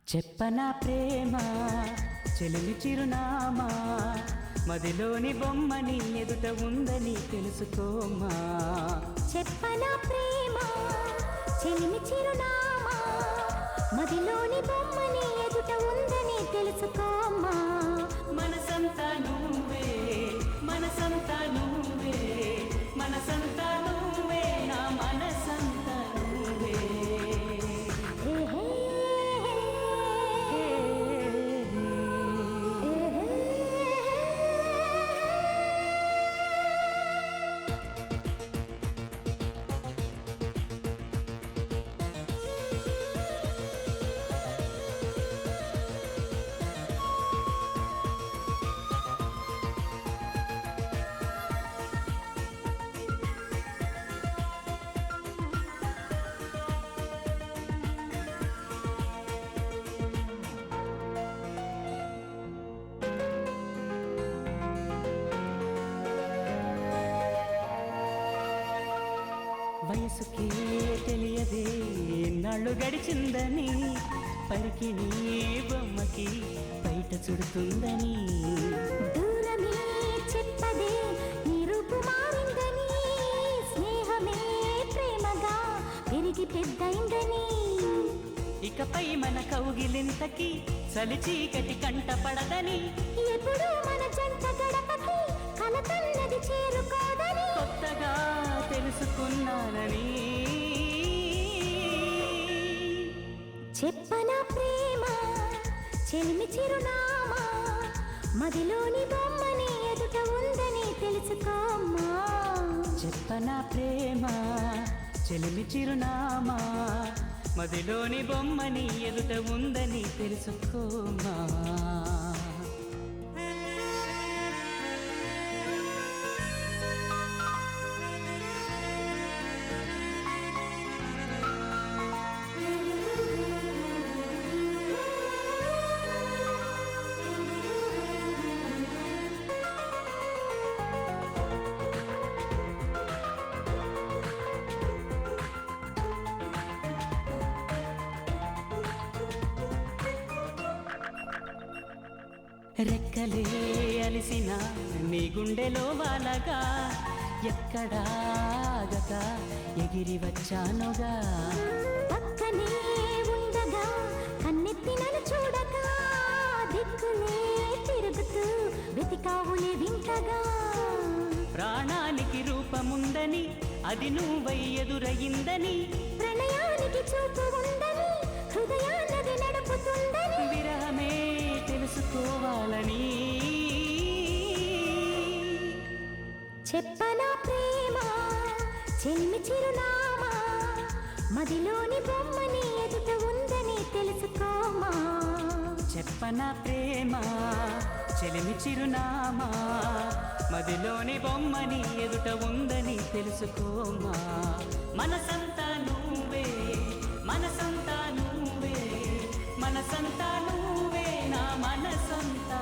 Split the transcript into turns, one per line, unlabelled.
చెప్పనా ప్రేమ చెలిమి చిరునామా మదిలోని బొమ్మని ఎదుట ఉందని తెలుసుకోమా.
చెప్పనా ప్రేమ చెలిమి చిరునామా మదిలోని బొమ్మని ఎదుట ఉందని తెలుసుకోమా.
మనసంతా నువ్వే మనసంతా నువ్వే మనసంతా నువ్వే నా మనసంతా నువ్వే. వయసుకే తెలియదే నాళ్ళు గడిచిందని పరికి నీ బొమ్మకి బయట చుడుతుందని.
దూరమే చెప్పదే నీ రూపు మారిందని స్నేహమే ప్రేమగా పెరిగి పెద్దయిందని.
ఇకపై మన కౌగిలింతకి చలి చీకటి కంట పడదని.
ఎప్పుడు మన జంట గడపకి కలతన్నది చేరుకోదని
కొత్తగా తెలుసుకున్నానని.
చెప్పనా ప్రేమ చెలిమి చిరునామా మదిలోని బొమ్మని ఎదుట ఉందని తెలుసుకోమా.
చెప్పనా ప్రేమ చెలిమి చిరునామా మదిలోని బొమ్మని ఎదుట ఉందని తెలుసుకోమా. రెక్కలే అలిసిన నీ గుండెలో వాలగా ఎక్కడాగక ఎగిరి వచ్చానుగా.
పక్కనే ఉండగా కన్నెత్తి నన్ను చూడగా దిక్కులే తిరుగుతూ వెతికావులే వింతగా.
ప్రాణానికి రూపముందని అది నువ్వై ఎదురయిందని.
ప్రణయానికి చూపు ఉందని హృదయాన్నది నడుపుతుందని.
విరహమే తెలుసుకోవాలని.
చెప్పనా ప్రేమ చెలిమి చిరునామా మదిలోని బొమ్మని ఎదుట ఉందని తెలుసుకోమా.
చెప్పనా ప్రేమ చెలిమి చిరునామా మదిలోని బొమ్మని ఎదుట ఉందని తెలుసుకోమా. మనసంతా నువ్వే మనసంతా నువ్వే మనసంతా నువ్వే నా మనసంతా